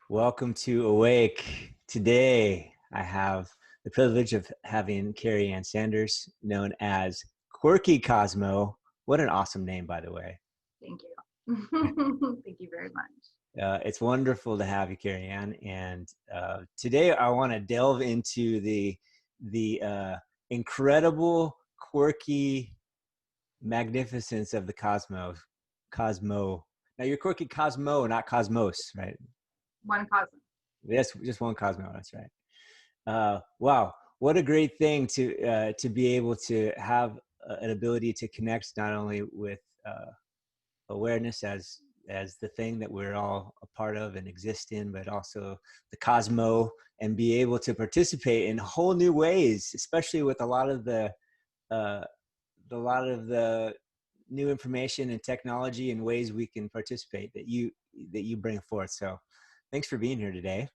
Welcome to Awake. Today, I have the privilege of having Kerri Ann Sanders, known as Quirky Cosmo. What an awesome name, by the way. Thank you. Thank you very much. It's wonderful to have you, Kerri Ann. And today, I want to delve into the incredible, quirky magnificence of the cosmos. Cosmo. Now, you're Quirky Cosmo, not Cosmos, right? One cosmos. Yes, just one Cosmo. That's right. Wow, what a great thing to be able to have an ability to connect not only with awareness as the thing that we're all a part of and exist in, but also the cosmo, and be able to participate in whole new ways, especially with a lot of the new information and technology and ways we can participate that you bring forth. So thanks for being here today.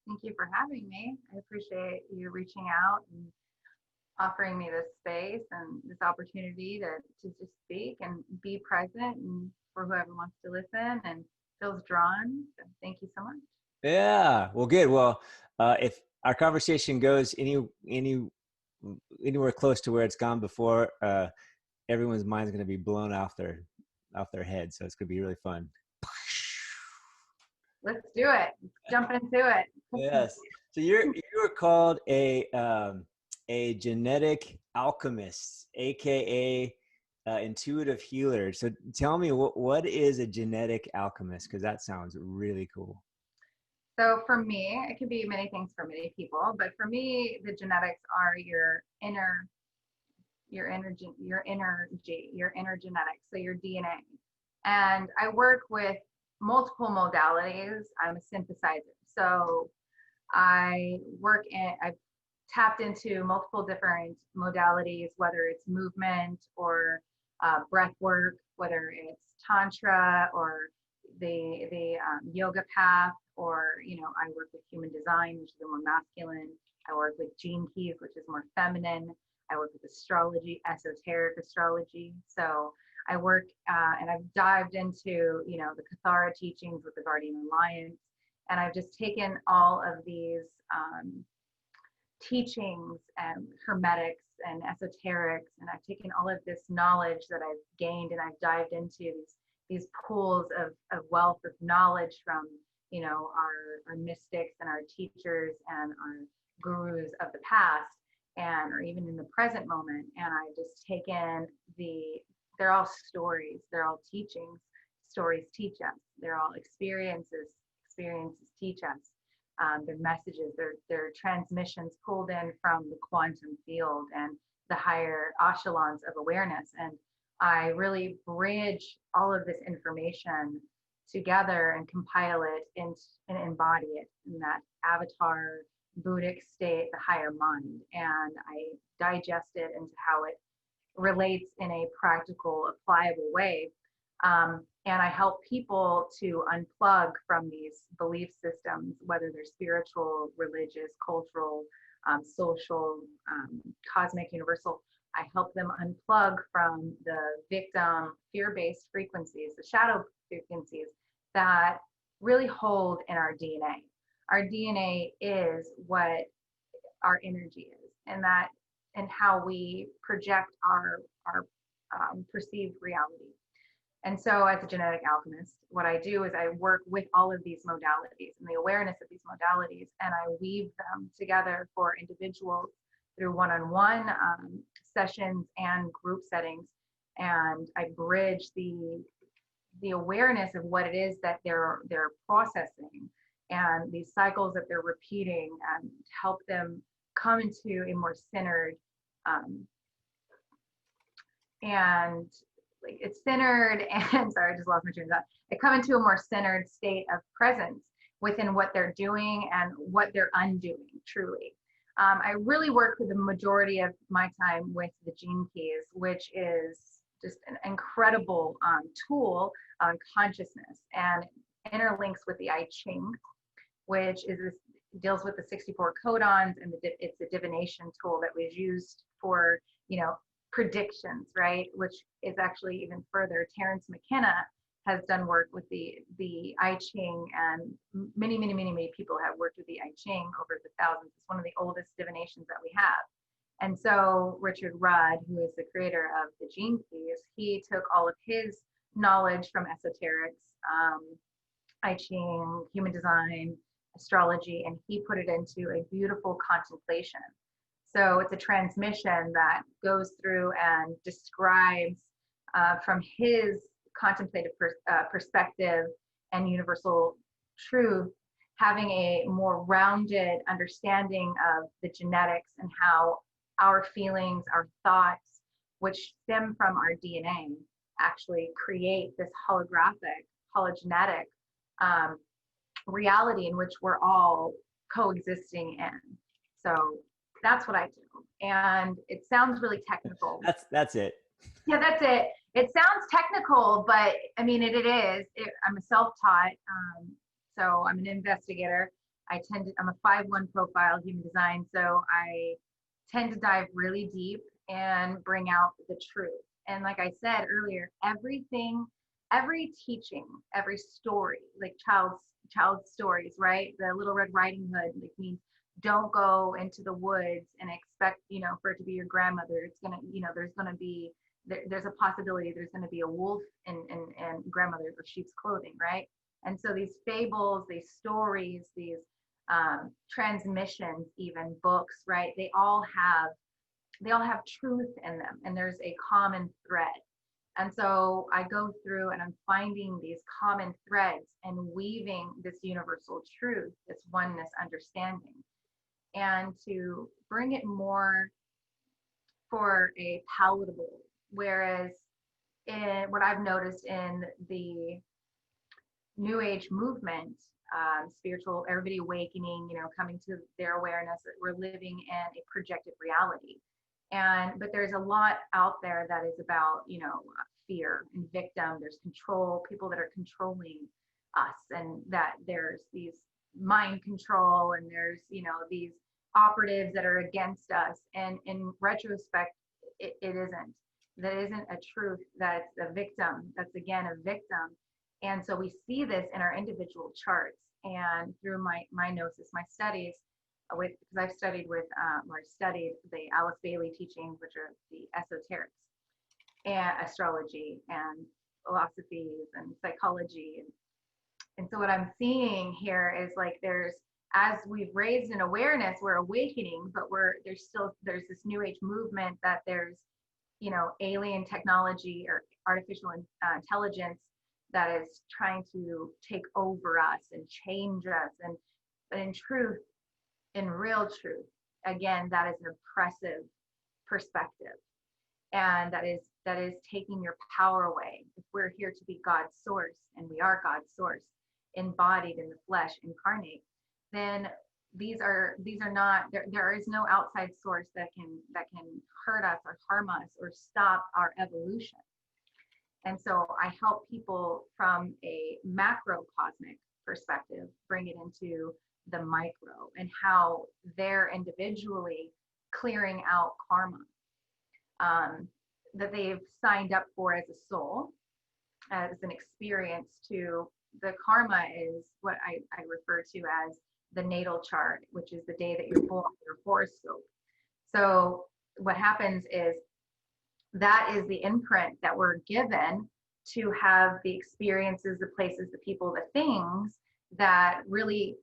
Thank you for having me. I appreciate you reaching out and offering me this space and this opportunity to just speak and be present, and for whoever wants to listen and feels drawn. So thank you so much. Yeah, well, good. Well, if our conversation goes anywhere close to where it's gone before, everyone's mind's going to be blown off their head. So it's going to be really fun. Let's do it. Let's jump into it. Yes. So you are called a genetic alchemist, aka intuitive healer. So tell me, what is a genetic alchemist? Because that sounds really cool. So for me, it could be many things for many people, but for me, the genetics are your inner genetics, so your DNA. And I work with multiple modalities. I'm a synthesizer. So I've tapped into multiple different modalities, whether it's movement or breath work, whether it's tantra or the yoga path, or I work with human design, which is more masculine. I work with gene keys, which is more feminine. I work with astrology, esoteric astrology. So I work and I've dived into the Cathara teachings with the Guardian Alliance, and I've just taken all of these teachings and hermetics and esoterics, and I've taken all of this knowledge that I've gained, and I've dived into these pools of wealth of knowledge from our mystics and our teachers and our gurus of the past, and or even in the present moment. And I've just taken they're all stories, they're all teachings. Stories teach us. They're all experiences teach us. Their messages, their transmissions pulled in from the quantum field and the higher echelons of awareness. And I really bridge all of this information together and compile it and embody it in that avatar Buddhic state, the higher mind. And I digest it into how it relates in a practical, applicable way. And I help people to unplug from these belief systems, whether they're spiritual, religious, cultural, social, cosmic, universal. I help them unplug from the victim, fear-based frequencies, the shadow frequencies that really hold in our DNA. Our DNA is what our energy is, and how we project our perceived reality. And so as a genetic alchemist, what I do is I work with all of these modalities and the awareness of these modalities, and I weave them together for individuals through one-on-one sessions and group settings. And I bridge the awareness of what it is that they're processing and these cycles that they're repeating, and help them come into a more centered and like it's centered and sorry, I just lost my train of thought. They come into a more centered state of presence within what they're doing and what they're undoing, truly. I really work for the majority of my time with the gene keys, which is just an incredible tool on consciousness, and interlinks with the I Ching, which deals with the 64 codons, and it's a divination tool that was used for predictions, right? Which is actually even further. Terrence Mckenna has done work with the I Ching, and many people have worked with the I Ching over the thousands. It's one of the oldest divinations that we have. And so Richard Rudd, who is the creator of the Gene Keys, he took all of his knowledge from esoterics, I Ching, human design, astrology, and he put it into a beautiful contemplation. So it's a transmission that goes through and describes from his contemplative perspective and universal truth, having a more rounded understanding of the genetics and how our feelings, our thoughts, which stem from our DNA, actually create this hologenetic reality in which we're all coexisting in. So that's what I do. And it sounds really technical. That's it. Yeah, that's it. It sounds technical, but I mean, it is. I'm a self-taught, so I'm an investigator. I'm a 5-1 profile human design, so I tend to dive really deep and bring out the truth. And like I said earlier, every teaching, every story, like child's stories, right? The Little Red Riding Hood, like, means don't go into the woods and expect, for it to be your grandmother. It's gonna, there's a possibility there's going to be a wolf in grandmother or sheep's clothing, right? And so these fables, these stories, these transmissions, even books, right? They all have truth in them, and there's a common thread. And so I go through and I'm finding these common threads and weaving this universal truth, this oneness understanding, and to bring it more for a palatable. Whereas in what I've noticed in the New Age movement, spiritual, everybody awakening, coming to their awareness that we're living in a projected reality. But there's a lot out there that is about, fear and victim. There's control, people that are controlling us, and that there's these mind control, and there's, these operatives that are against us. And in retrospect, it isn't. That isn't a truth. That's a victim. That's, again, a victim. And so we see this in our individual charts, and through my gnosis, my studies because I've studied studied the Alice Bailey teachings, which are the esoterics and astrology and philosophies and psychology. And so what I'm seeing here is, like, as we've raised an awareness, we're awakening, but there's this New Age movement that there's, alien technology or artificial intelligence that is trying to take over us and change us. But in truth, in real truth, again, that is an oppressive perspective. And that is taking your power away. If we're here to be God's source, and we are God's source, embodied in the flesh, incarnate, then these are not, there is no outside source that can hurt us or harm us or stop our evolution. And so I help people from a macrocosmic perspective bring it into the micro, and how they're individually clearing out karma that they've signed up for as a soul, as an experience. To the karma is what I refer to as the natal chart, which is the day that you're born, your horoscope. So what happens is that is the imprint that we're given to have the experiences, the places, the people, the things that really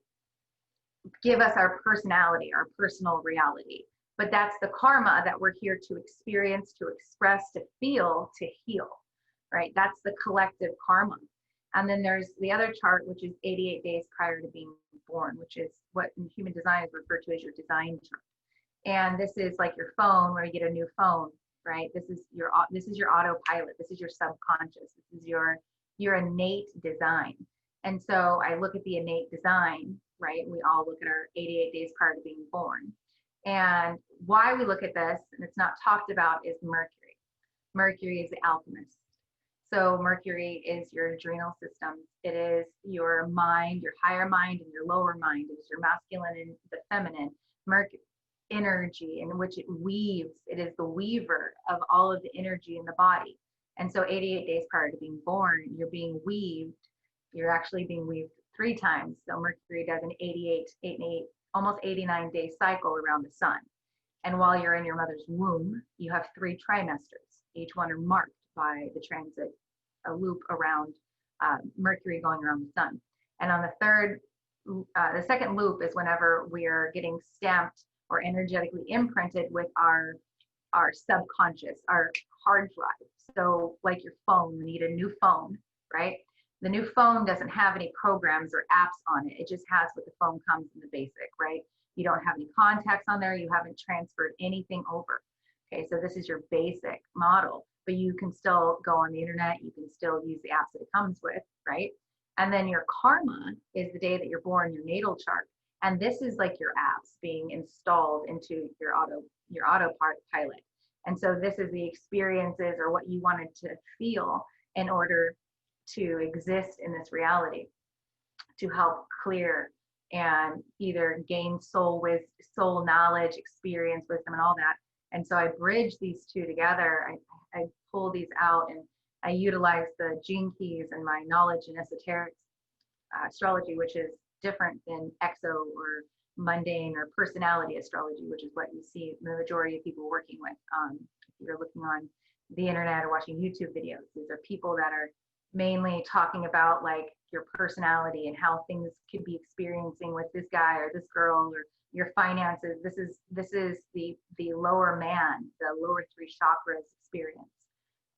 give us our personality, our personal reality. But that's the karma that we're here to experience, to express, to feel, to heal, right? That's the collective karma. And then there's the other chart, which is 88 days prior to being born, which is what in human design is referred to as your design chart. And this is like your phone, where you get a new phone, right? This is your autopilot. This is your subconscious. This is your innate design. And so I look at the innate design, right? We all look at our 88 days prior to being born. And why we look at this, and it's not talked about, is Mercury. Mercury is the alchemist. So Mercury is your adrenal system. It is your mind, your higher mind, and your lower mind. It is your masculine and the feminine. Mercury energy in which it weaves. It is the weaver of all of the energy in the body. And so 88 days prior to being born, you're being weaved. You're actually being weaved 3 times. So Mercury does an 88, almost 89-day cycle around the sun. And while you're in your mother's womb, you have 3 trimesters. Each one are marked by the transit, a loop around Mercury going around the sun. And on the second loop is whenever we're getting stamped or energetically imprinted with our subconscious, our hard drive. So like your phone, you need a new phone, right? The new phone doesn't have any programs or apps on it. It just has what the phone comes in the basic, right? You don't have any contacts on there. You haven't transferred anything over. Okay, so this is your basic model, but you can still go on the internet. You can still use the apps that it comes with, right? And then your karma is the day that you're born, your natal chart. And this is like your apps being installed into your autopilot. And so this is the experiences or what you wanted to feel in order to exist in this reality, to help clear and either gain soul knowledge, experience, wisdom, and all that. And so I bridge these two together. I pull these out, and I utilize the gene keys and my knowledge in esoterics, astrology, which is different than exo or mundane or personality astrology, which is what you see the majority of people working with. If you're looking on the internet or watching YouTube videos, these are people that are mainly talking about like your personality and how things could be experiencing with this guy or this girl or your finances. This is the lower man, the lower 3 chakras experience.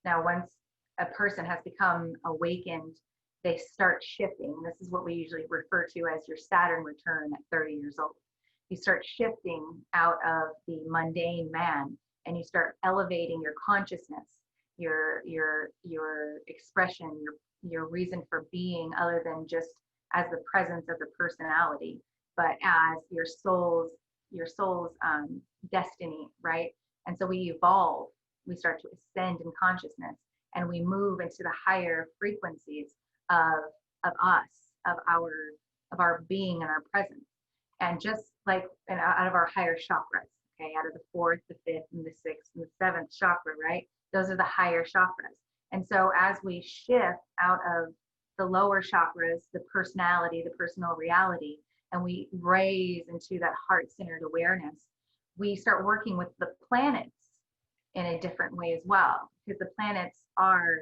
Now, once a person has become awakened, they start shifting. This is what we usually refer to as your Saturn return at 30 years old. You start shifting out of the mundane man, and you start elevating your consciousness, your expression, your reason for being, other than just as the presence of the personality, but as your soul's destiny, right? And so we evolve, we start to ascend in consciousness, and we move into the higher frequencies of us, of our being and our presence. And just like out of our higher chakras, okay, out of the 4th, the 5th, and the 6th, and the 7th chakra, right? Those are the higher chakras. And so as we shift out of the lower chakras, the personality, the personal reality, and we raise into that heart-centered awareness, we start working with the planets in a different way as well, because the planets are,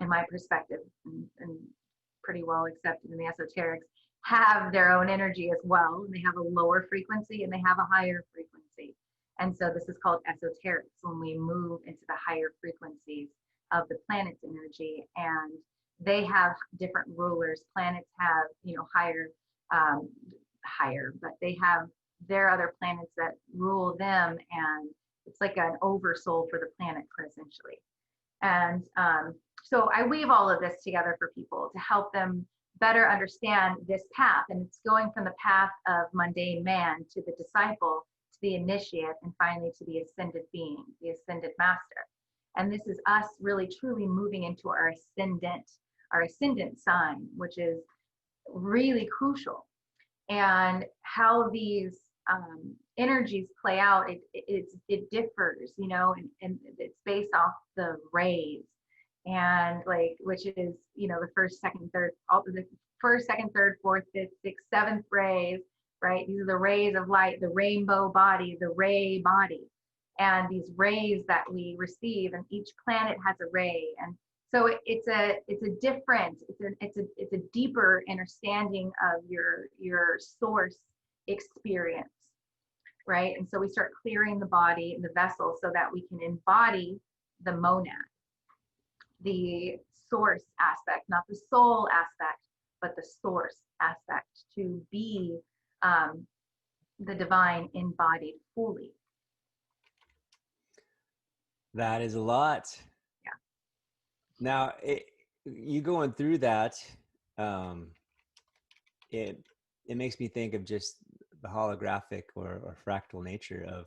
in my perspective, and pretty well accepted in the esoterics, have their own energy as well. And they have a lower frequency and they have a higher frequency. And so this is called esoterics, when we move into the higher frequencies of the planet's energy. And they have different rulers. Planets have, higher, but they have their other planets that rule them. And it's like an oversoul for the planet, essentially. And so I weave all of this together for people to help them better understand this path. And it's going from the path of mundane man to the disciple, to the initiate, and finally to the ascended being, the ascended master. And this is us really truly moving into our ascendant sign, which is really crucial. And how these energies play out, it differs, and it's based off the rays, and which is, the first, second, third, all the first, second, third, fourth, fifth, sixth, seventh rays, right? These are the rays of light, the rainbow body, the ray body, and these rays that we receive, and each planet has a ray. And so it's a deeper understanding of your source experience, right? And so we start clearing the body and the vessel so that we can embody the monad, the source aspect, not the soul aspect, but the source aspect, to be the divine embodied fully. That is a lot. Yeah. Now, you going through that, it makes me think of just the holographic or fractal nature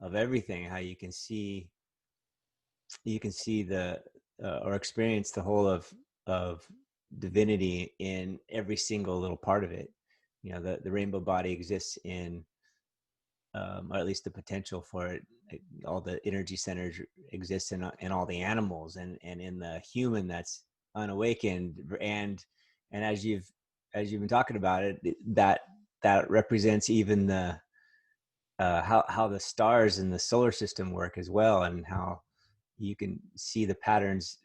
of everything. How you can see the or experience the whole of divinity in every single little part of it. The rainbow body exists in or at least the potential for it. All the energy centers exist in all the animals, and in the human that's unawakened. And as you've been talking about it, that represents even the how the stars in the solar system work as well, and how you can see the patterns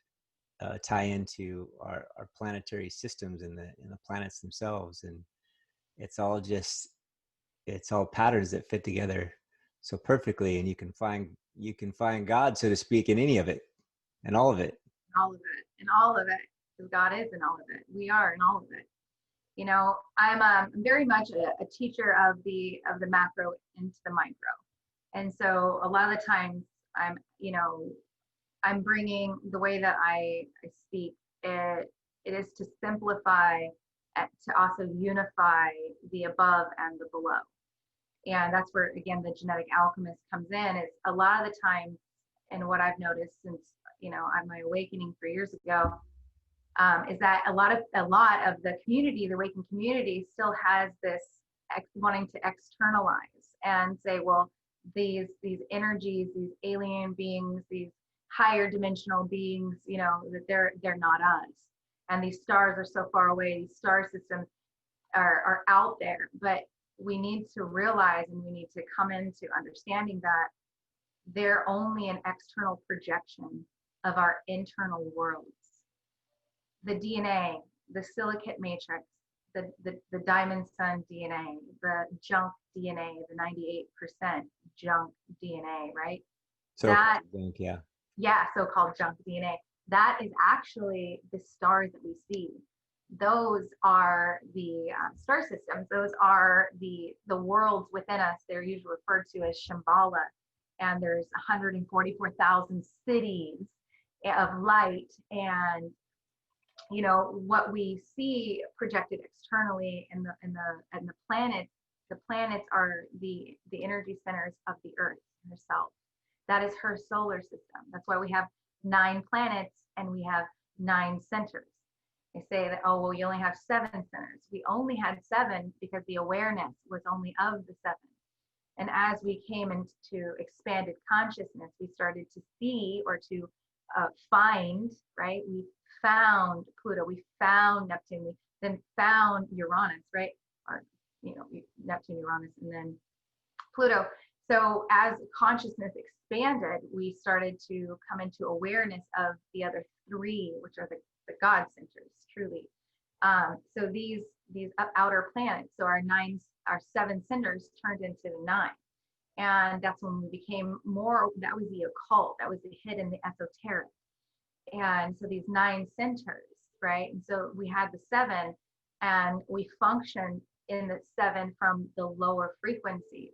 tie into our planetary systems and the planets themselves. And it's all patterns that fit together so perfectly, and you can find God, so to speak, in any of it and all of it. All of it, and all of it, because God is in all of it. We are in all of it. You know, I'm very much a teacher of the macro into the micro, and so a lot of the times I'm bringing the way that I speak. It is to simplify, to also unify the above and the below. And that's where, again, the genetic alchemist comes in. It's a lot of the time, and what I've noticed since, on my awakening 3 years ago, is that a lot of the community, the awakened community, still has this wanting to externalize and say, well, these energies, these alien beings, these higher dimensional beings, that they're not us. And these stars are so far away, these star systems are out there. But we need to realize, and we need to come into understanding that they're only an external projection of our internal worlds. The DNA, the silicate matrix, the diamond sun DNA, the junk DNA, the 98% junk DNA, right? So that junk, yeah. Yeah, so-called junk DNA. That is actually the stars that we see. Those are the star systems. Those are the worlds within us. They're usually referred to as Shambhala. And there's 144,000 cities of light. And what we see projected externally in the planets are the energy centers of the Earth herself. That is her solar system. That's why we have 9 planets and we have 9 centers. They say that, oh, well, you only have 7 centers. We only had 7 because the awareness was only of the 7. And as we came into expanded consciousness, we started to see, or to find, right? We found Pluto, we found Neptune, we then found Uranus, right? Or, Neptune, Uranus, and then Pluto. So as consciousness expanded, we started to come into awareness of the other 3, which are the God centers, truly. So these outer planets, so our 7 centers turned into the 9. And that's when we became more, that was the occult, that was the hidden, the esoteric. And so these 9 centers, right? And so we had the 7, and we functioned in the 7 from the lower frequencies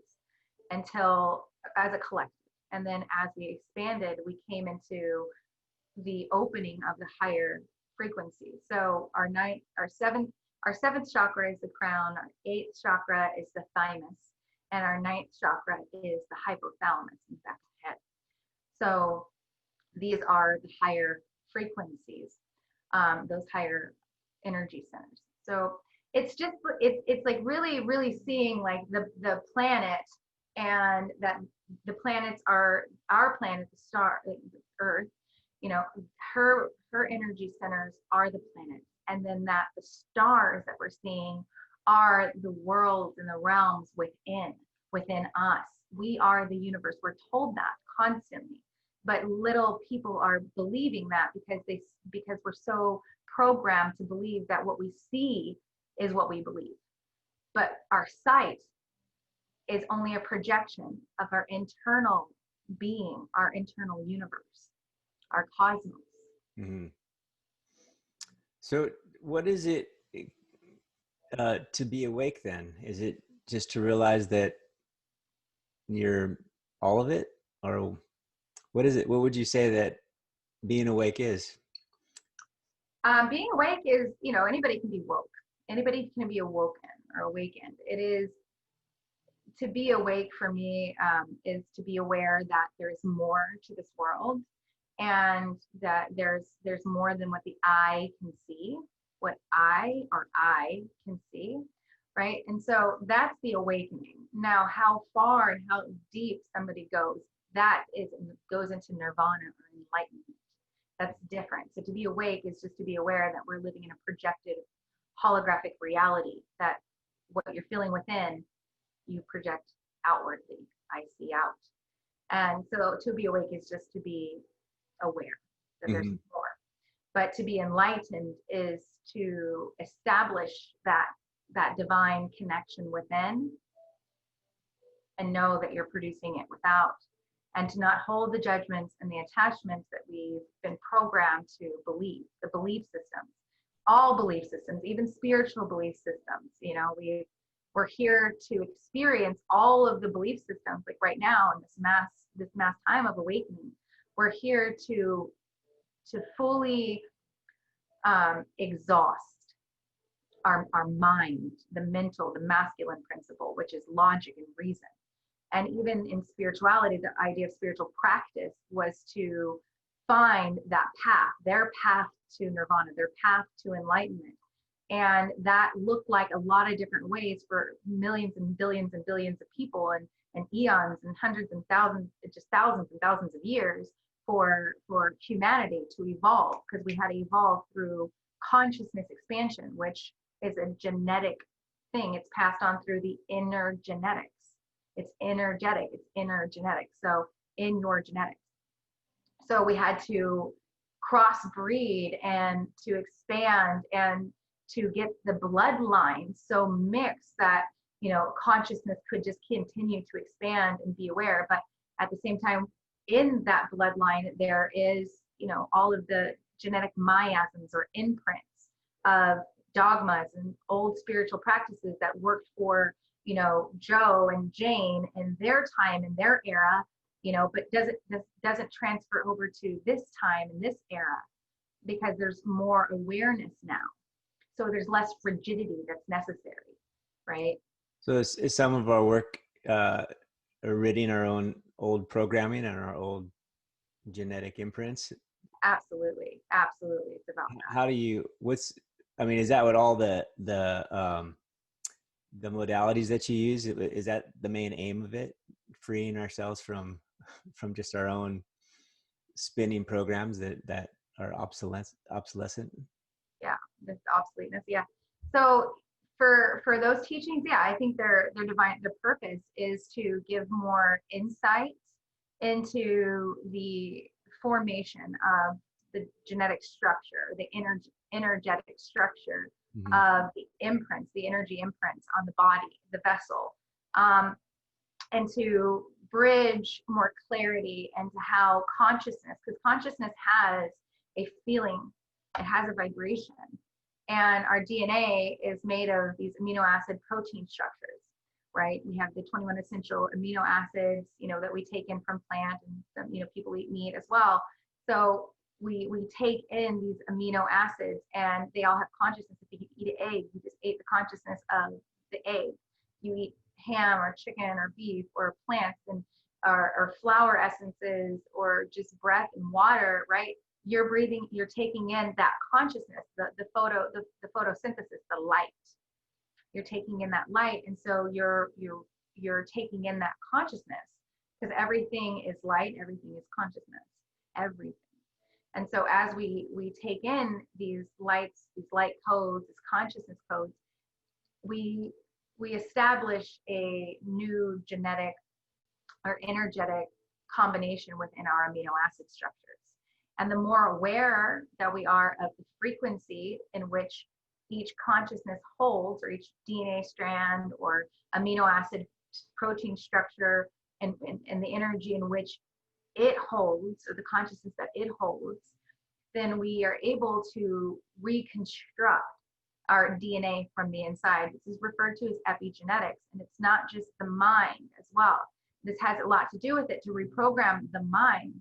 until, as a collective. And then as we expanded, we came into the opening of the higher frequencies. So our 7th chakra is the crown, our 8th chakra is the thymus, and our 9th chakra is the hypothalamus in the back of the head. So these are the higher frequencies, those higher energy centers. So it's just, it's like really, really seeing like the planet, and that the planets are our planet, the star, the Earth, her energy centers are the planets. And then that the stars that we're seeing are the worlds and the realms within us. We are the universe. We're told that constantly, but little people are believing that because we're so programmed to believe that what we see is what we believe. But our sight is only a projection of our internal being, our internal universe, our cosmos. Mm-hmm. So what is it to be awake then? Is it just to realize that you're all of it? Or what is it? What would you say that being awake is? Being awake is, anybody can be woke. Anybody can be awoken or awakened. It is, to be awake for me, is to be aware that there's more to this world, and that there's more than what the eye can see, what I can see. right? And so that's the awakening. Now, how far and how deep somebody goes, goes into nirvana or enlightenment. That's different. So to be awake is just to be aware that we're living in a projected holographic reality, that what you're feeling within, you project outwardly. I see out. And so to be awake is just to be aware that there's more. But to be enlightened is to establish that divine connection within and know that you're producing it without, and to not hold the judgments and the attachments that we've been programmed to believe, the belief systems, all belief systems, even spiritual belief systems. You know, we're here to experience all of the belief systems. Like right now in this mass time of awakening, we're here to fully exhaust our mind, the mental, the masculine principle, which is logic and reason. And even in spirituality, the idea of spiritual practice was to find that path, their path to nirvana, their path to enlightenment. And that looked like a lot of different ways for millions and billions of people, and eons and hundreds and thousands, just thousands and thousands of years for humanity to evolve, because we had to evolve through consciousness expansion, which is a genetic thing. It's passed on through the inner genetics. It's energetic, it's inner genetics. So in your genetics. So we had to crossbreed and to expand and to get the bloodline so mixed that, you know, consciousness could just continue to expand and be aware. But at the same time, in that bloodline, there is, you know, all of the genetic miasms or imprints of dogmas and old spiritual practices that worked for, you know, Joe and Jane in their time, in their era, you know, but doesn't transfer over to this time in this era, because there's more awareness now. So there's less rigidity that's necessary, right? So is some of our work ridding our own old programming and our old genetic imprints? Absolutely. Absolutely. It's about that. How do you, is that what all the modalities that you use, is that the main aim of it? Freeing ourselves from just our own spinning programs that are obsolescent? Yeah, this obsoleteness. Yeah. So for those teachings, yeah, I think their purpose is to give more insight into the formation of the genetic structure, the energetic structure of the imprints, the energy imprints on the body, the vessel, and to bridge more clarity into how consciousness, because consciousness has a feeling, it has a vibration, and our DNA is made of these amino acid protein structures, right? We have the 21 essential amino acids, you know, that we take in from plant, and some, you know, people eat meat as well. So we take in these amino acids, and they all have consciousness. If you eat an egg, you just ate the consciousness of the egg. You eat ham or chicken or beef or plants and or flower essences or just breath and water, right? You're breathing, you're taking in that consciousness, the photosynthesis, the light. You're taking in that light, and so you're taking in that consciousness, because everything is light, everything is consciousness, everything. And so as we take in these lights, these light codes, these consciousness codes, we establish a new genetic or energetic combination within our amino acid structures. And the more aware that we are of the frequency in which each consciousness holds, or each DNA strand or amino acid protein structure, and the energy in which it holds, or the consciousness that it holds, then we are able to reconstruct our DNA from the inside. This is referred to as epigenetics, and it's not just the mind as well. This has a lot to do with it, to reprogram the mind,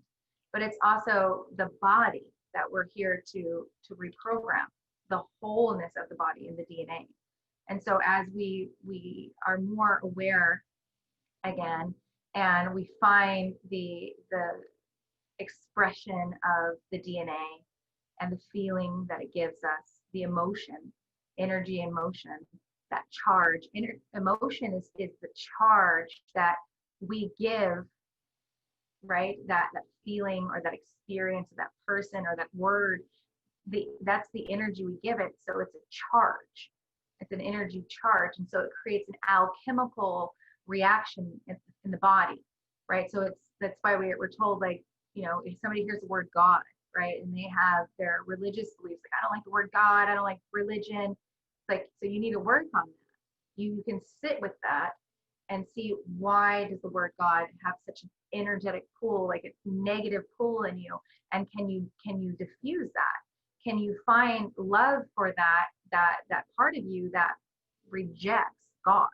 but it's also the body that we're here to reprogram, the wholeness of the body and the DNA. And so as we are more aware again, and we find the expression of the DNA and the feeling that it gives us, the emotion, energy and motion, that charge. Emotion is the charge that we give, right? That feeling or that experience of that person or that word, that's the energy we give it. So it's a charge. It's an energy charge. And so it creates an alchemical reaction in the body, right? So that's why we're told, like, you know, if somebody hears the word God, right, and they have their religious beliefs, like, I don't like the word God, I don't like religion. It's like, so you need to work on that. You can sit with that and see, why does the word God have such an energetic pull, like a negative pull in you? And can you diffuse that? Can you find love for that part of you that rejects God,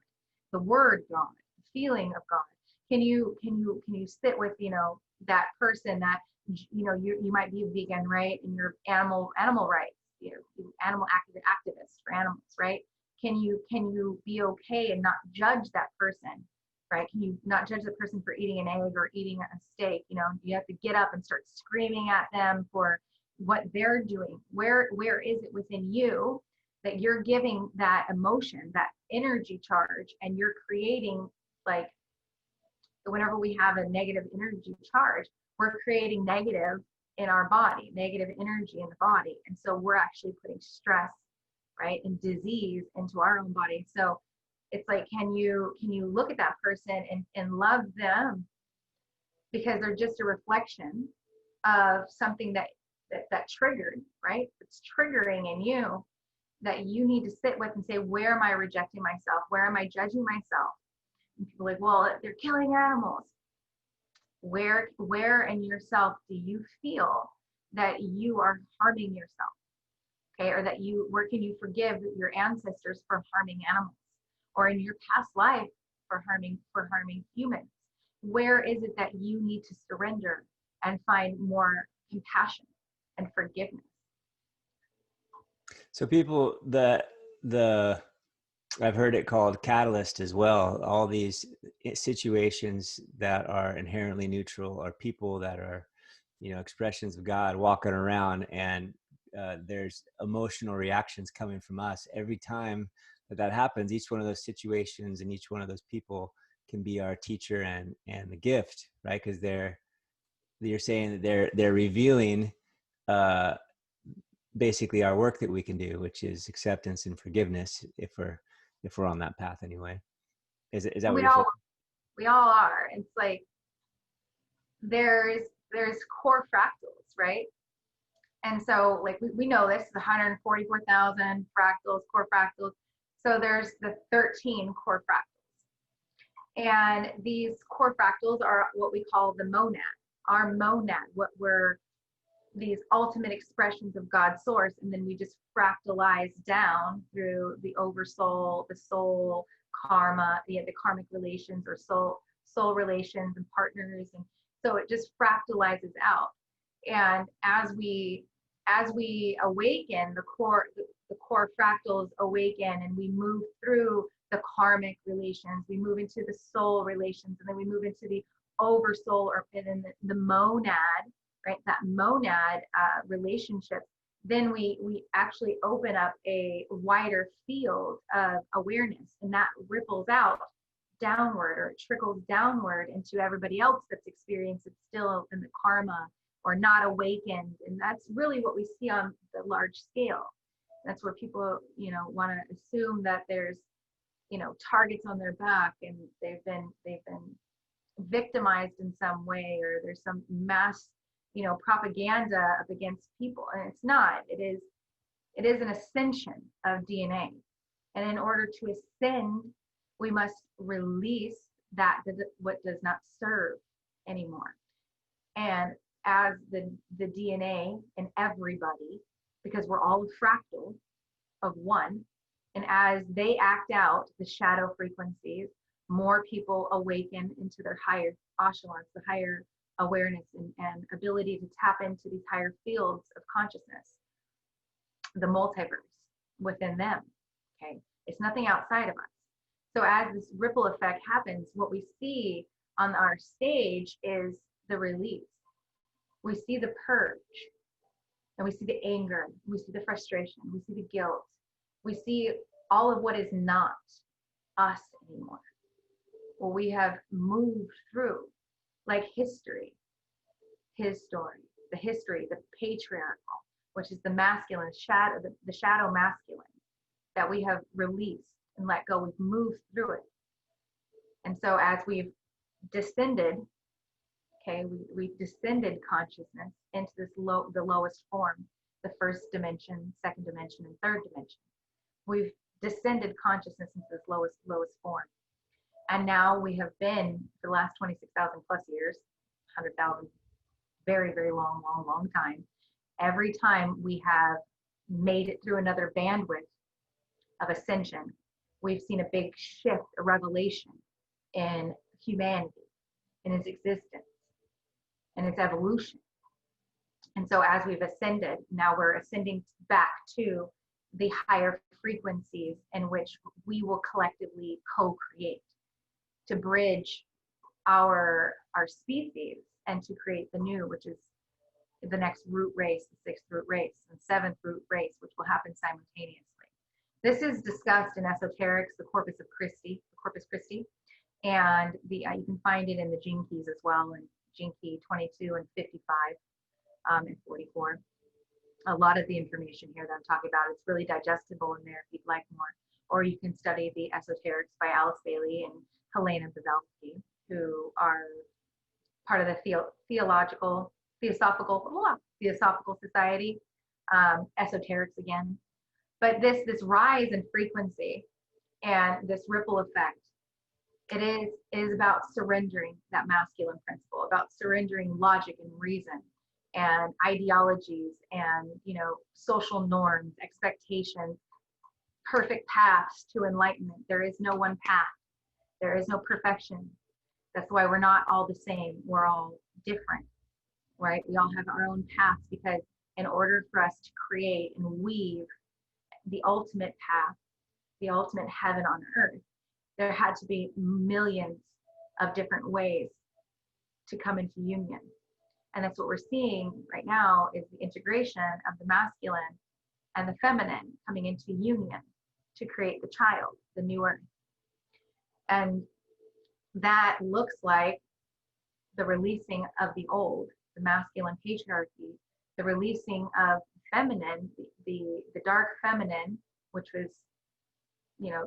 the word God, the feeling of God? Can you sit with, you know, that person that, you know, you might be a vegan, right? And you're animal rights, you know, animal activist for animals, right? Can you be okay and not judge that person, right? Can you not judge the person for eating an egg or eating a steak? You know, you have to get up and start screaming at them for what they're doing. Where is it within you that you're giving that emotion, that energy charge, and you're creating, like, whenever we have a negative energy charge, we're creating negative in our body, negative energy in the body. And so we're actually putting stress, right, and disease into our own body. So it's like, can you look at that person and love them, because they're just a reflection of something that triggered, right? It's triggering in you, that you need to sit with and say, where am I rejecting myself? Where am I judging myself? And people are like, well, they're killing animals. Where in yourself do you feel that you are harming yourself? Okay, or that where can you forgive your ancestors for harming animals, or in your past life for harming humans? Where is it that you need to surrender and find more compassion and forgiveness? So people, I've heard it called catalyst as well. All these situations that are inherently neutral are people that are, you know, expressions of God walking around, and there's emotional reactions coming from us every time that happens. Each one of those situations and each one of those people can be our teacher and the gift, right? Because you're saying that they're revealing basically our work that we can do, which is acceptance and forgiveness, if we're on that path anyway. Is that what you're saying? We all are. It's like there's core fractals, right? And so, like, we know this is 144,000 fractals, core fractals. So there's the 13 core fractals. And these core fractals are what we call the monad, our monad, what we're these ultimate expressions of God's source. And then we just fractalize down through the oversoul, the soul, karma, the karmic relations, or soul relations and partners. And so it just fractalizes out. And as we awaken, the core fractals awaken, and we move through the karmic relations, we move into the soul relations, and then we move into the oversoul, or then the monad, right? That monad relationship. Then we actually open up a wider field of awareness, and that ripples out downward, or it trickles downward into everybody else that's experienced it still in the karma or not awakened. And that's really what we see on the large scale. That's where people, you know, want to assume that there's, you know, targets on their back, and they've been victimized in some way, or there's some mass, you know, propaganda up against people. And it's not. It is an ascension of DNA. And in order to ascend, we must release what does not serve anymore. And as the DNA in everybody, because we're all a fractal of one, and as they act out the shadow frequencies, more people awaken into their higher echelons, the higher awareness and ability to tap into these higher fields of consciousness, the multiverse within them. Okay, it's nothing outside of us. So as this ripple effect happens, what we see on our stage is the release. We see the purge, and we see the anger, we see the frustration, we see the guilt, we see all of what is not us anymore. Well, we have moved through, like history, his story, the history, the patriarchal, which is the masculine shadow, the shadow masculine that we have released and let go. We've moved through it. And so as we've descended, okay, we descended consciousness into this the lowest form, the first dimension, second dimension, and third dimension. We've descended consciousness into this lowest form. And now we have been, for the last 26,000 plus years, 100,000, very, very long, long, long time. Every time we have made it through another bandwidth of ascension, we've seen a big shift, a revelation in humanity, in its existence, in its evolution. And so as we've ascended, now we're ascending back to the higher frequencies in which we will collectively co-create to bridge our species and to create the new, which is the next root race, the sixth root race, and seventh root race, which will happen simultaneously. This is discussed in esoterics, the Corpus Christi, and you can find it in the gene keys as well, in gene key 22 and 55 and 44. A lot of the information here that I'm talking about, it's really digestible in there if you'd like more. Or you can study the Esoterics by Alice Bailey and Helena Balvatky, who are part of the Theosophical Society, esoterics again. But this rise in frequency and this ripple effect, it is about surrendering that masculine principle, about surrendering logic and reason and ideologies and, social norms, expectations, perfect paths to enlightenment. There is no one path. There is no perfection. That's why we're not all the same. We're all different, right? We all have our own paths, because in order for us to create and weave the ultimate path, the ultimate heaven on earth, there had to be millions of different ways to come into union. And that's what we're seeing right now, is the integration of the masculine and the feminine coming into union to create the child, the new earth. And that looks like the releasing of the old, the masculine patriarchy, the releasing of feminine, the dark feminine, which was,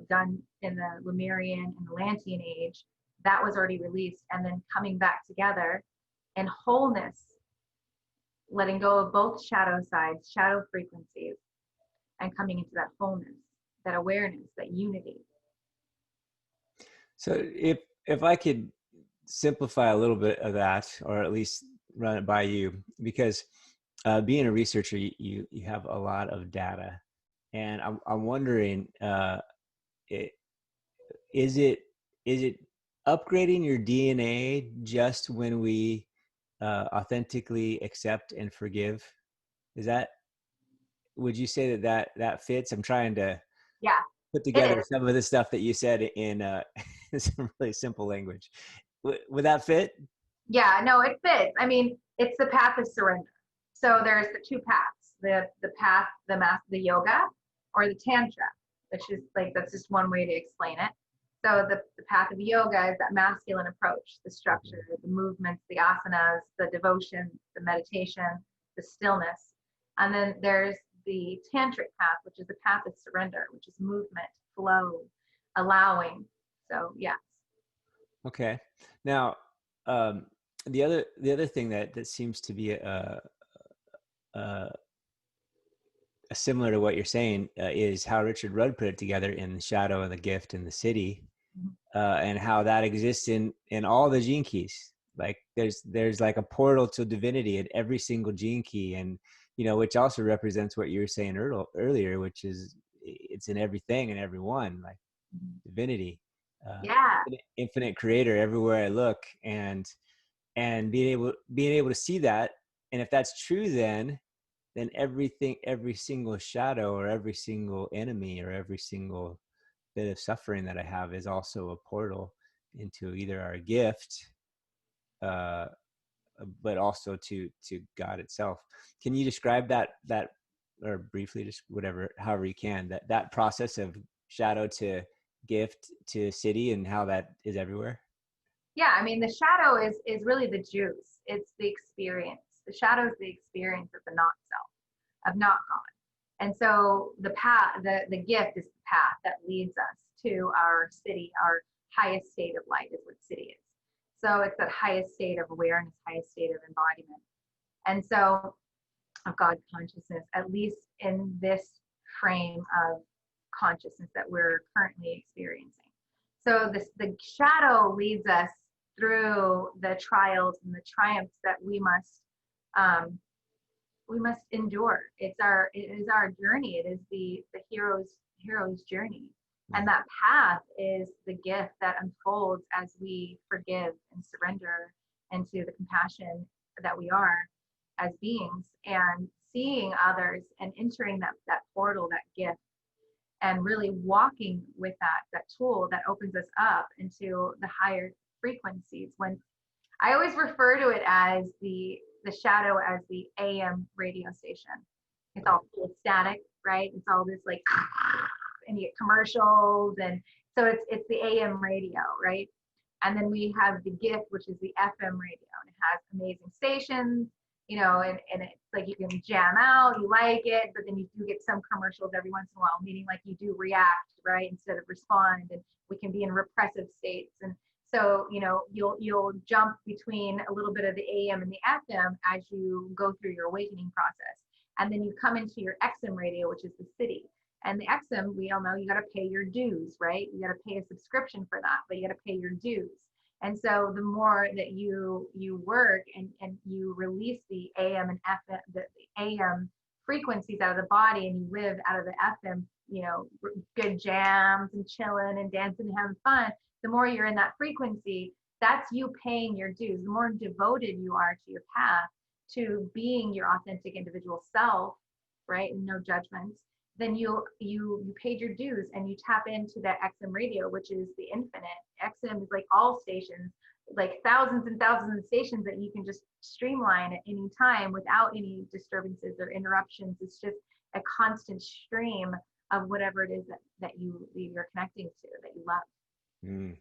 done in the Lemurian and Atlantean age. That was already released, and then coming back together in wholeness, letting go of both shadow sides, shadow frequencies, and coming into that wholeness, that awareness, that unity. So if I could simplify a little bit of that, or at least run it by you, because being a researcher, you have a lot of data, and I'm wondering, is it upgrading your DNA just when we authentically accept and forgive? Would you say that fits? I'm trying to put together some of the stuff that you said in some really simple language. Would that fit? Yeah, no, it fits. I mean, it's the path of surrender. So there's the two paths: the path, the yoga, or the tantra, which is that's just one way to explain it. So the path of yoga is that masculine approach, the structure, the movements, the asanas, the devotion, the meditation, the stillness. And then there's the tantric path, which is the path of surrender, which is movement, flow, allowing. So yes. Okay. Now, the other thing that seems to be similar to what you're saying is how Richard Rudd put it together in The Shadow and the Gift and the City, and how that exists in all the gene keys. Like there's like a portal to divinity in every single gene key, and which also represents what you were saying earlier, which is it's in everything and everyone, like divinity, infinite creator everywhere I look, and being able to see that. And if that's true, then everything, every single shadow or every single enemy or every single bit of suffering that I have is also a portal into either our gift, but also to God itself. Can you describe that or briefly, just whatever, however you can, that process of shadow to gift to city and how that is everywhere? Yeah, I mean, the shadow is really the juice. It's the experience. The shadow is the experience of the not self, of not God. And so the path, the gift is the path that leads us to our city, our highest state of light is what city is. So it's that highest state of awareness, highest state of embodiment. And so of God consciousness, at least in this frame of consciousness that we're currently experiencing. So the shadow leads us through the trials and the triumphs that we must endure. It is our journey. It is the hero's journey. And that path is the gift that unfolds as we forgive and surrender into the compassion that we are as beings, and seeing others and entering that portal, that gift, and really walking with that tool that opens us up into the higher frequencies. When I always refer to it as the shadow as the AM radio station. It's all full of static, right? It's all this like, and you get commercials, and so it's the AM radio, right? And then we have the gift, which is the FM radio, and it has amazing stations, you know, and it's like you can jam out, you like it, but then you do get some commercials every once in a while, meaning like you do react, right, instead of respond, and we can be in repressive states. And so, you know, you'll jump between a little bit of the AM and the FM as you go through your awakening process. And then you come into your XM radio, which is the city. And the XM, we all know you got to pay your dues, right? You got to pay a subscription for that, but you got to pay your dues. And so the more that you work and you release the AM and FM, the AM frequencies out of the body, and you live out of the FM, you know, good jams and chilling and dancing and having fun, the more you're in that frequency, that's you paying your dues. The more devoted you are to your path, to being your authentic individual self, right? And no judgments, then you paid your dues, and you tap into that XM radio, which is the infinite. XM is like all stations, like thousands and thousands of stations that you can just streamline at any time without any disturbances or interruptions. It's just a constant stream of whatever it is that you're connecting to, that you love. Mm.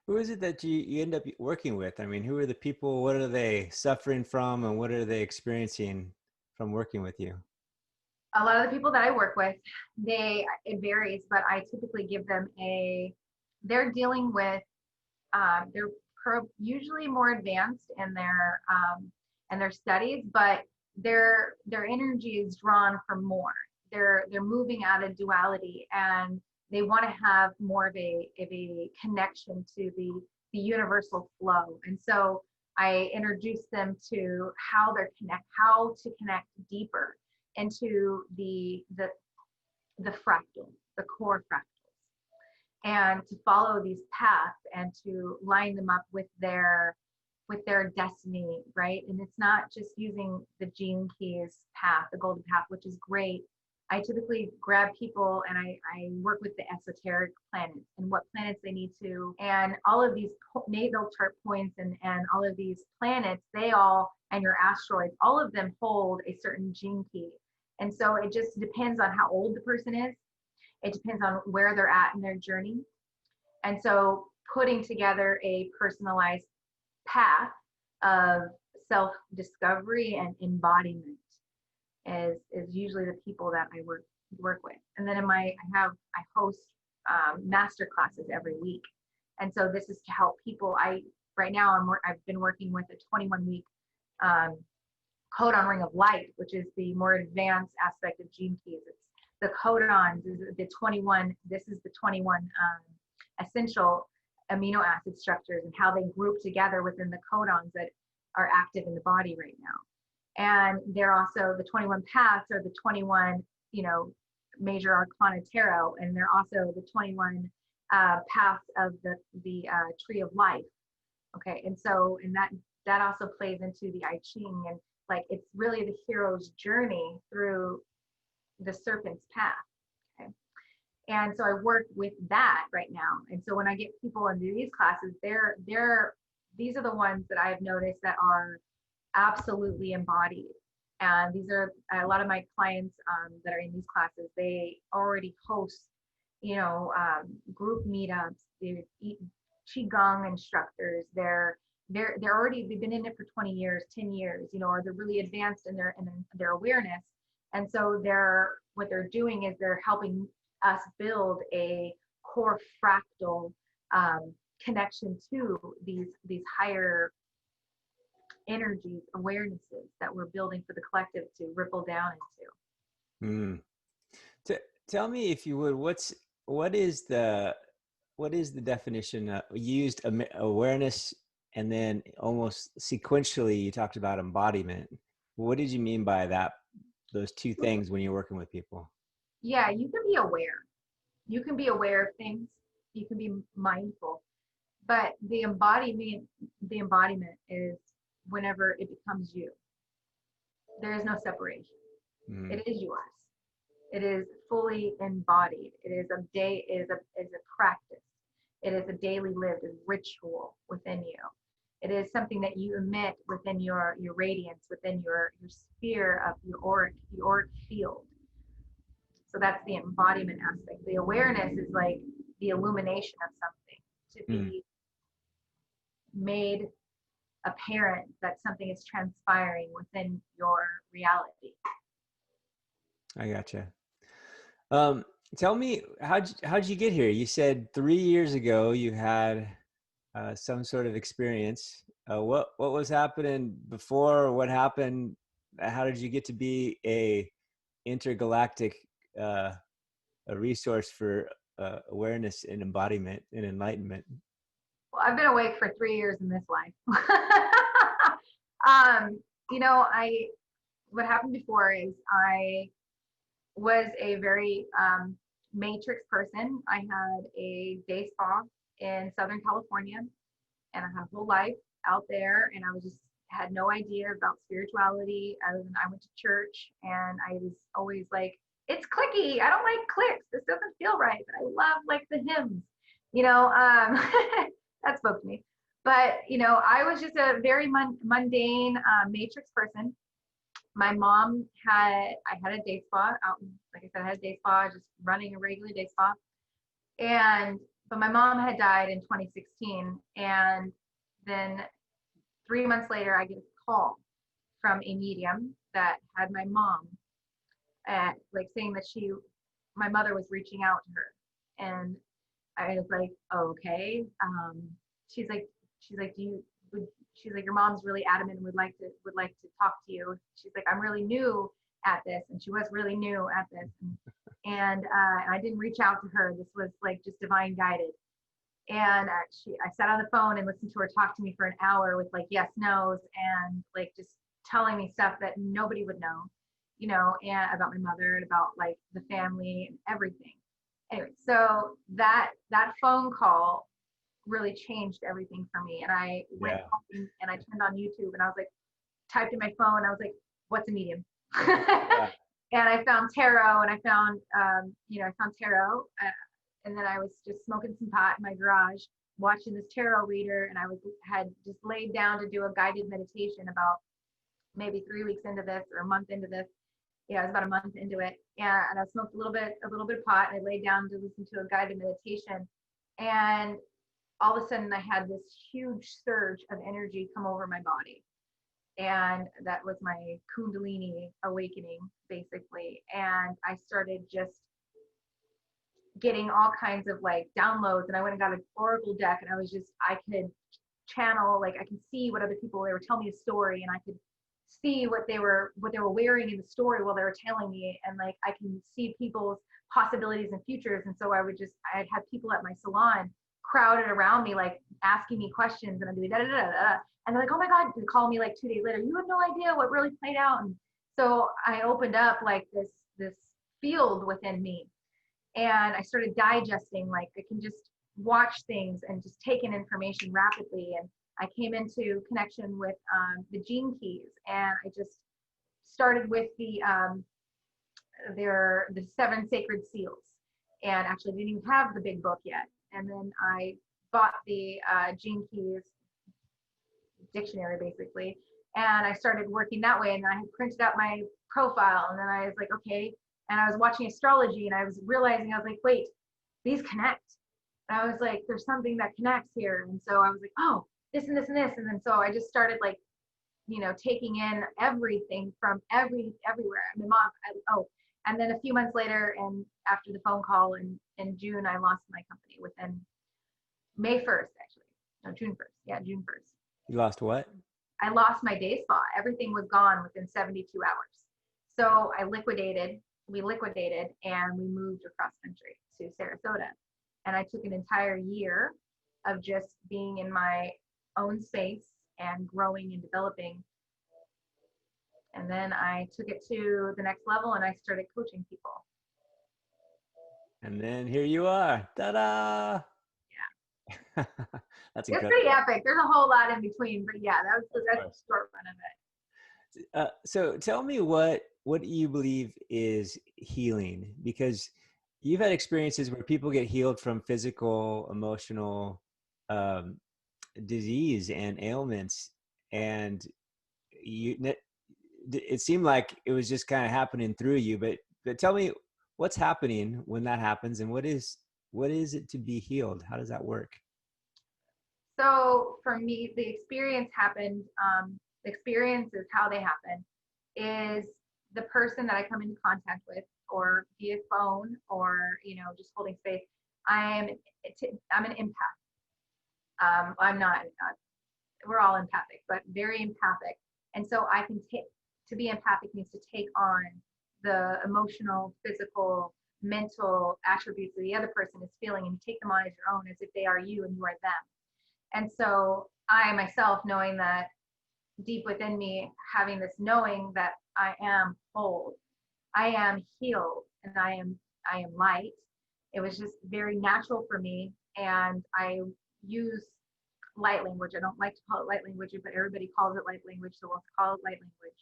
Who is it that you end up working with? I mean, who are the people? What are they suffering from, and what are they experiencing from working with you? A lot of the people that I work with, it varies, but I typically give them they're dealing with, they're usually more advanced in their studies, but their energy is drawn for more. They're moving out of duality, and they want to have more of a connection to the universal flow. And so I introduce them to how to connect deeper into the fractal, the core fractals, and to follow these paths and to line them up with their destiny, right? And it's not just using the gene keys path, the golden path, which is great. I typically grab people and I work with the esoteric planets and what planets they need to, and all of these natal chart points and all of these planets, and your asteroids, all of them hold a certain gene key. And so it just depends on how old the person is. It depends on where they're at in their journey. And so putting together a personalized path of self-discovery and embodiment is usually the people that I work with. And then I host master classes every week. And so this is to help people. Right now I've been working with a 21-week codon ring of light, which is the more advanced aspect of gene keys. It's the codons, the 21. This is the 21 essential amino acid structures and how they group together within the codons that are active in the body right now. And they're also the 21 paths are the 21, major arcana tarot, and they're also the 21 paths of the tree of life. Okay, and that also plays into the I Ching, and like it's really the hero's journey through the serpent's path. Okay, and so I work with that right now. And so when I get people into these classes, these are the ones that I've noticed that are absolutely embodied. And these are a lot of my clients that are in these classes. They already host, group meetups, qigong instructors. They've been in it for 20 years, 10 years, or they're really advanced in their awareness. And so what they're doing is they're helping us build a core fractal connection to these higher energies, awarenesses that we're building for the collective to ripple down into. Tell me, if you would, what is the definition? You used awareness, and then almost sequentially you talked about embodiment. What did you mean by that? Those two things when you're working with people? Yeah, you can be aware. You can be aware of things. You can be mindful. But the embodiment is whenever it becomes you. There is no separation. It is yours. It is fully embodied. It is a practice. It is a daily lived ritual within you. It is something that you emit within your radiance, within your sphere of your auric field. So that's the embodiment aspect. The awareness is like the illumination of something, to be made apparent that something is transpiring within your reality. I gotcha. Tell me, how'd you get here? You said 3 years ago you had some sort of experience. What was happening before? What happened? How did you get to be a intergalactic a resource for awareness and embodiment and enlightenment? Well, I've been awake for 3 years in this life. What happened before is I was a very matrix person. I had a day spa in Southern California, and I had a whole life out there, and I had no idea about spirituality. I went to church, and I was always like, it's clicky. I don't like clicks. This doesn't feel right, but I love like the hymns, that spoke to me. But, I was just a very mundane matrix person. My mom I had a day spa out, like I said, I had a day spa, just running a regular day spa. But my mom had died in 2016. And then 3 months later, I get a call from a medium that had my mom saying that my mother was reaching out to her. And I was like, okay. She's like, she's like, your mom's really adamant and would like to talk to you. She's like, I'm really new at this. And she was really new at this. And I didn't reach out to her. This was like just divine guided. And I sat on the phone and listened to her talk to me for an hour with like yes, no's, and like just telling me stuff that nobody would know, and about my mother and about like the family and everything. Anyway, so that phone call really changed everything for me. And I went home and I turned on YouTube and I was like, typed in my phone. I was like, what's a medium? And I found tarot, and I found tarot. And then I was just smoking some pot in my garage, watching this tarot reader. And I had just laid down to do a guided meditation about maybe 3 weeks into this or a month into this. Yeah, I was about a month into it. And I smoked a little bit of pot, and I laid down to listen to a guided meditation. And all of a sudden I had this huge surge of energy come over my body. And that was my Kundalini Awakening, basically. And I started just getting all kinds of like downloads, and I went and got an oracle deck, and I could channel, like I can see what other people, they were telling me a story, and I could see what they were wearing in the story while they were telling me, and like I can see people's possibilities and futures. And so I'd have people at my salon crowded around me, like asking me questions, and I'd be like, da, da, da, da. And they're like, oh my God, they'd call me like 2 days later, you have no idea what really played out. And so I opened up like this field within me, and I started digesting, like I can just watch things and just take in information rapidly. And I came into connection with the gene keys, and I just started with the 7 sacred seals, and actually didn't even have the big book yet. And then I bought the gene keys dictionary, basically, and I started working that way. And then I had printed out my profile, and then I was like, okay. And I was watching astrology, and I was realizing, I was like, wait, these connect. And I was like, there's something that connects here. And so I was like, oh, this and this and this. And then so I just started like, you know, taking in everything from everywhere. My mom, and then a few months later, and after the phone call in June, I lost my company within May 1st, actually. No, June 1st. Yeah, June 1st. You lost what? I lost my day spa. Everything was gone within 72 hours. So we liquidated, and we moved across country to Sarasota. And I took an entire year of just being in my own space and growing and developing. And then I took it to the next level, and I started coaching people. And then here you are. Ta-da! Yeah. That's It's incredible. pretty epic. There's a whole lot in between, but yeah, that's the short run of it. So tell me what you believe is healing, because you've had experiences where people get healed from physical, emotional disease and ailments, and it seemed like it was just kind of happening through you. But tell me what's happening when that happens, and what is it to be healed? How does that work? So for me, the experience happened. The experience is how they happen. Is the person that I come into contact with, or via phone, or just holding space. I'm an empath. I'm not. We're all empathic, but very empathic. And so I can take, to be empathic means to take on the emotional, physical, mental attributes that the other person is feeling, and you take them on as your own, as if they are you and you are them. And so I myself, knowing that deep within me, having this knowing that I am whole, I am healed, and I am light. It was just very natural for me. And I use light language. I don't like to call it light language, but everybody calls it light language, so we'll call it light language.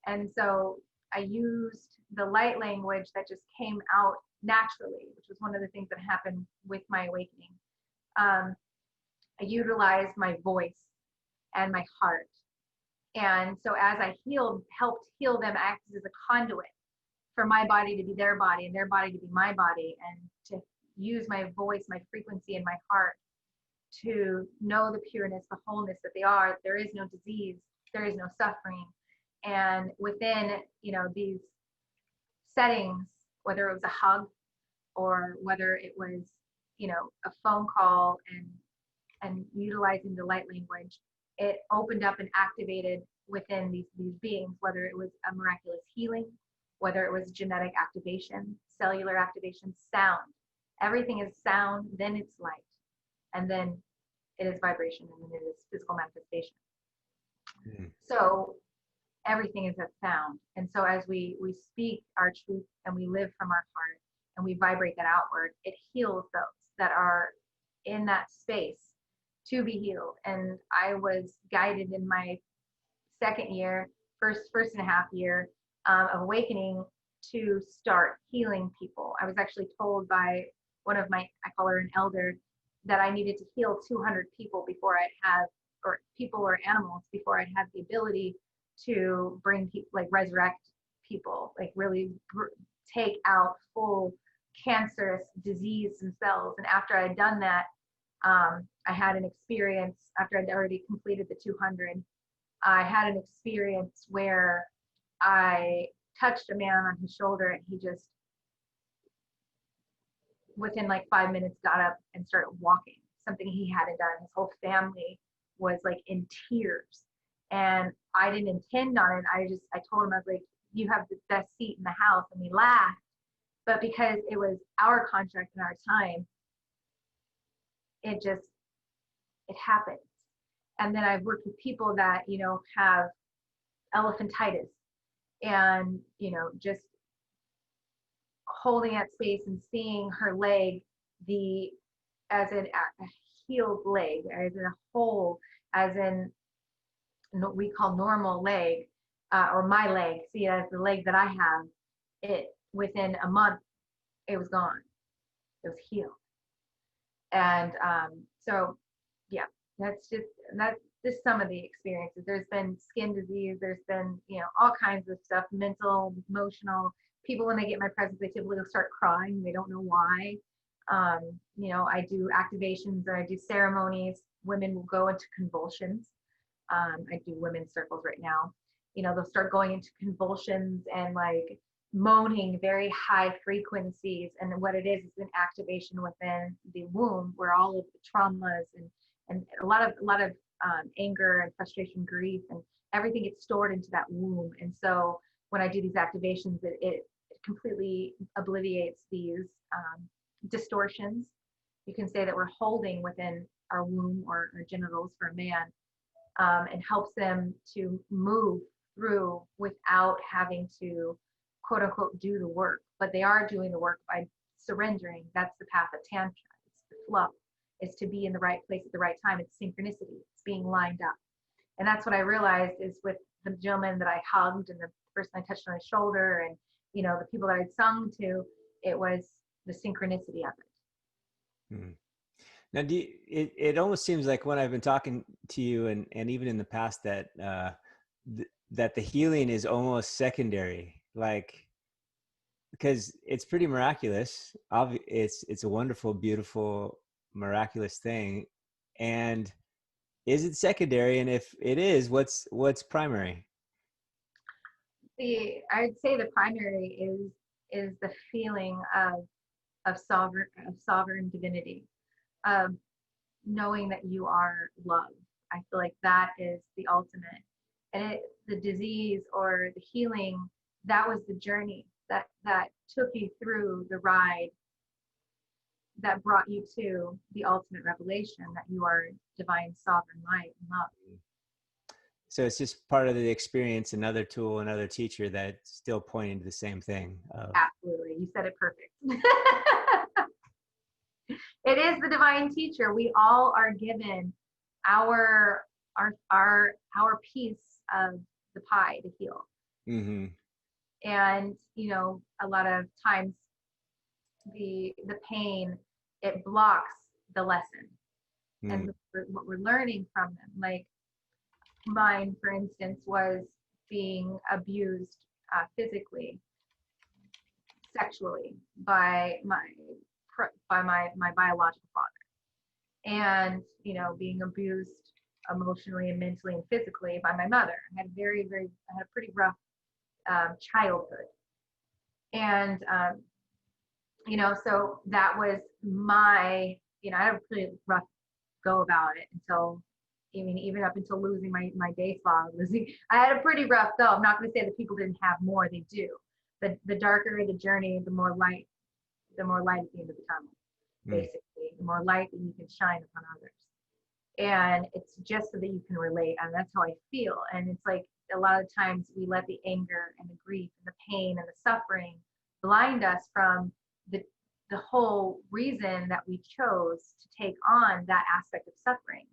And so I used the light language that just came out naturally, which was one of the things that happened with my awakening. I utilized my voice and my heart. And so as I helped heal them, acted as a conduit for my body to be their body and their body to be my body, and to use my voice, my frequency, and my heart to know the pureness, the wholeness that they are. There is no disease, there is no suffering. And within, these settings, whether it was a hug or whether it was, a phone call and utilizing the light language, it opened up and activated within these beings, whether it was a miraculous healing, whether it was genetic activation, cellular activation, sound. Everything is sound, then it's light, and then it is vibration, and then it is physical manifestation. So everything is a sound. And so as we speak our truth and we live from our heart and we vibrate that outward, it heals those that are in that space to be healed. And I was guided in my second year, first and a half year of awakening, to start healing people. I was actually told by one of my, I call her an elder, that I needed to heal 200 people before I'd have, or people or animals, before I'd have the ability to bring people, like resurrect people, like really take out full cancerous disease themselves. And after I'd done that, I had an experience after I'd already completed the 200. I had an experience where I touched a man on his shoulder, and he just, within like 5 minutes, got up and started walking, something he hadn't done. His whole family was like in tears. And I didn't intend on it. I told him, I was like, you have the best seat in the house. And we laughed. But because it was our contract and our time, it happens. And then I've worked with people that, have elephantitis, and, just holding that space and seeing her leg, as in a healed leg, as in a whole, as in what we call normal leg, or my leg, see, as the leg that I have, it within a month, it was gone. It was healed. And so, yeah, that's just some of the experiences. There's been skin disease. There's been, all kinds of stuff, mental, emotional. People, when they get my presence, they typically start crying. They don't know why. You know, I do activations or I do ceremonies. Women will go into convulsions. I do women's circles right now. You know, they'll start going into convulsions and like moaning very high frequencies. And what it is an activation within the womb where all of the traumas and a lot of anger and frustration, grief, and everything gets stored into that womb. And so when I do these activations, it completely obliviates these distortions. You can say that we're holding within our womb or our genitals for a man, and helps them to move through without having to quote unquote do the work, but they are doing the work by surrendering. That's the path of tantra. It's the flow. It's to be in the right place at the right time. It's synchronicity. It's being lined up. And that's what I realized is with the gentleman that I hugged and the person I touched on his shoulder and, you know, the people that I'd sung to, it was the synchronicity of it. Hmm. Now, it almost seems like when I've been talking to you and even in the past that that the healing is almost secondary, like, because it's pretty miraculous. It's a wonderful, beautiful, miraculous thing. And is it secondary? And if it is, what's primary? I'd say the primary is the feeling of sovereign divinity, of knowing that you are love. I feel like that is the ultimate. And the disease or the healing, that was the journey that took you through the ride that brought you to the ultimate revelation that you are divine, sovereign light and love. So it's just part of the experience, another tool, another teacher that's still pointing to the same thing. Absolutely. You said it perfect. It is the divine teacher. We all are given our piece of the pie to heal. Mm-hmm. And, you know, a lot of times the pain, it blocks the lesson. Mm. And what we're learning from them, like mine, for instance, was being abused physically, sexually by my biological father, and, you know, being abused emotionally and mentally and physically by my mother. I had a pretty rough childhood, and you know, so that was my, you know, I had a pretty rough go about it until, even up until losing my day spa. I had a pretty rough go. I'm not going to say that people didn't have more, they do. The darker the journey, the more light at the end of the tunnel, basically. The more light that you can shine upon others. And it's just so that you can relate, and that's how I feel. And it's like a lot of times we let the anger and the grief and the pain and the suffering blind us from the whole reason that we chose to take on that aspect of suffering,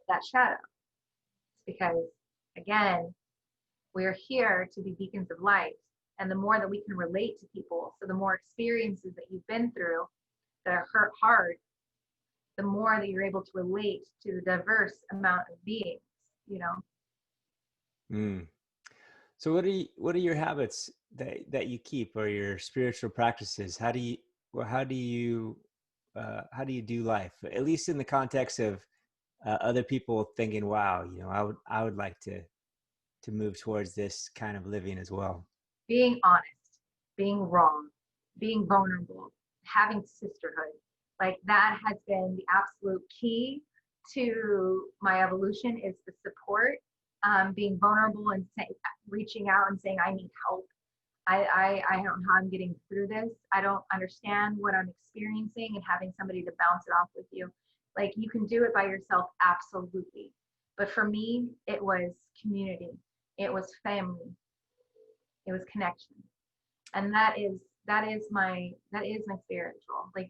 that shadow. It's because, again, we're here to be beacons of light. And the more that we can relate to people, so the more experiences that you've been through that are hard, the more that you're able to relate to the diverse amount of beings, you know. So what are your habits that you keep, or your spiritual practices? How do you do life, at least in the context of other people thinking, wow, you know, I would like to move towards this kind of living as well? Being honest, being raw, being vulnerable, having sisterhood. Like that has been the absolute key to my evolution, is the support, being vulnerable and reaching out and saying, I need help. I don't know how I'm getting through this. I don't understand what I'm experiencing, and having somebody to bounce it off with you. Like, you can do it by yourself, absolutely. But for me, it was community. It was family. It was connection. And that is my spiritual. Like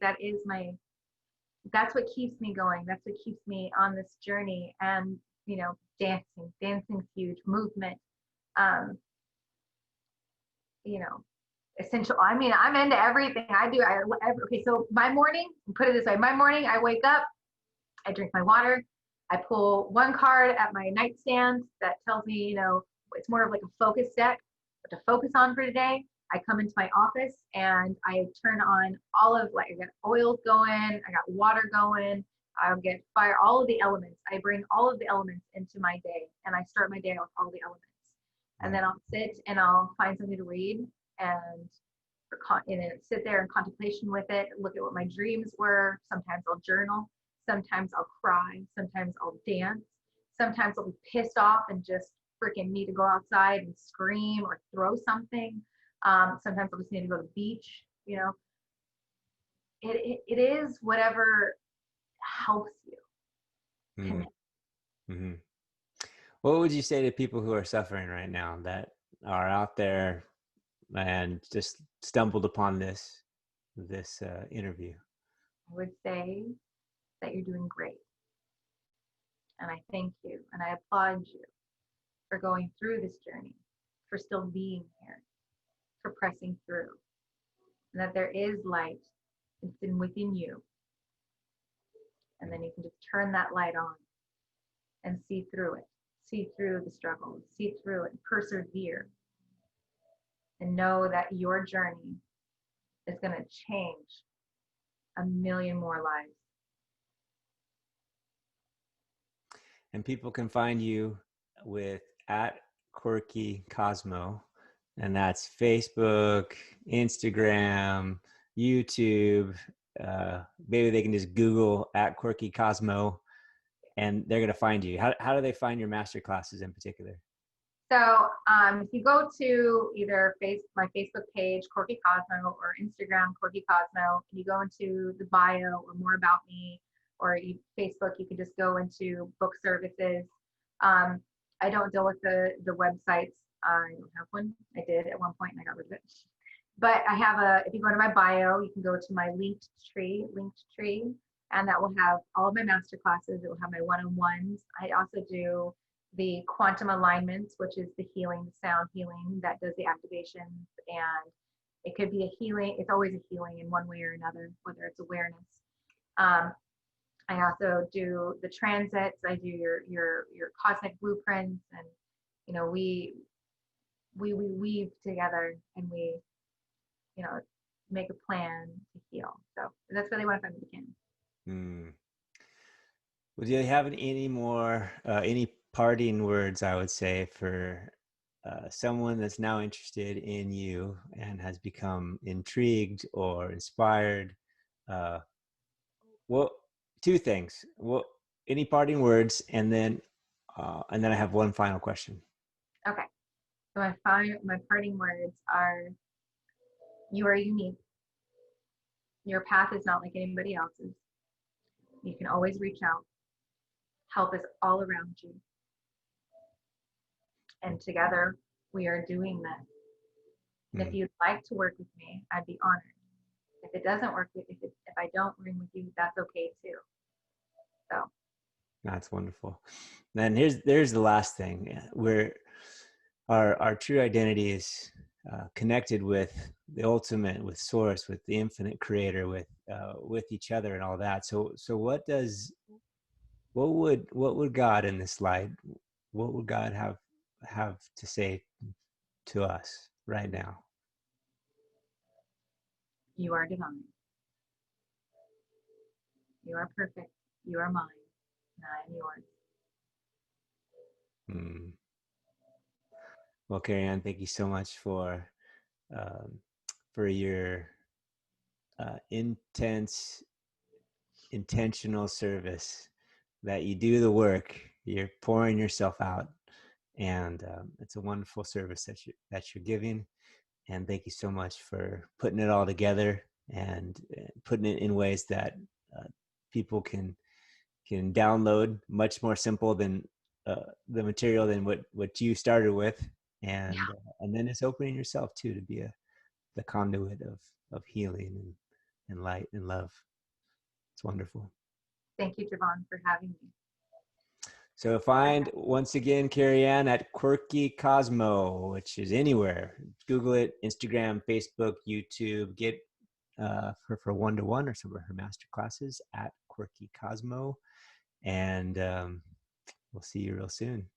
that's what keeps me going. That's what keeps me on this journey. And, you know, dancing's huge. Movement, you know, essential. I mean, I'm into everything I do. Okay, so my morning, put it this way, my morning, I wake up, I drink my water, I pull one card at my nightstand that tells me, you know, it's more of like a focus deck, what to focus on for today. I come into my office and I turn on all of, like, I got oils going, I got water going, I'll get fire, all of the elements. I bring all of the elements into my day, and I start my day with all the elements. And then I'll sit and I'll find something to read and sit there in contemplation with it, look at what my dreams were. Sometimes I'll journal, sometimes I'll cry, sometimes I'll dance, sometimes I'll be pissed off and just freaking need to go outside and scream or throw something. Sometimes I'll just need to go to the beach. You know, it is whatever helps you connect. Mm-hmm. What would you say to people who are suffering right now, that are out there and just stumbled upon this interview? I would say that you're doing great, and I thank you and I applaud you for going through this journey, for still being here, for pressing through, and that there is light. It's within you, and then you can just turn that light on and see through it, see through the struggles, see through it, persevere, and know that your journey is going to change a million more lives. And people can find you with @QuirkyCosmo, and that's Facebook, Instagram, YouTube. Maybe they can just Google @QuirkyCosmo, and they're gonna find you. How do they find your master classes in particular? So if you go to either my Facebook page, Quirky Cosmo, or Instagram, Quirky Cosmo, and you go into the bio or more about me, or Facebook, you can just go into book services. I don't deal with the websites. I don't have one. I did at one point and I got rid of it. But I have if you go to my bio, you can go to my linked tree, and that will have all of my master classes. It will have my one-on-ones. I also do the quantum alignments, which is the healing, the sound healing that does the activations. And it could be a healing. It's always a healing in one way or another, whether it's awareness. I also do the transits. I do your cosmic blueprints, and you know, we weave together, and we, you know, make a plan to heal. So that's really what I'm beginning. Well, do you have any more any parting words, I would say, for someone that's now interested in you and has become intrigued or inspired? Well, two things. Well, any parting words, and then I have one final question. Okay. So my parting words are: you are unique. Your path is not like anybody else's. You can always reach out. Help is all around you. And together we are doing this. And if you'd like to work with me, I'd be honored. If it doesn't work with, if I don't ring with you, that's okay too. So that's wonderful. Then there's the last thing. Where our true identity is connected with the ultimate, with source, with the infinite creator, with each other and all that. So what would God in this light, what would God have to say to us right now? You are divine. You are perfect. You are mine. And I am yours. Well, Kerriann, thank you so much for your intentional service, that you do the work, you're pouring yourself out, and it's a wonderful service that you're giving. And thank you so much for putting it all together and putting it in ways that people can download, much more simple than the material than what you started with, and then it's opening yourself too to be the conduit of healing and light and love. It's wonderful. Thank you, Jevon, for having me. So find, once again, Kerriann at Quirky Cosmo, which is anywhere. Google it, Instagram, Facebook, YouTube. Get her for one-to-one or some of her master classes at Quirky Cosmo. And we'll see you real soon.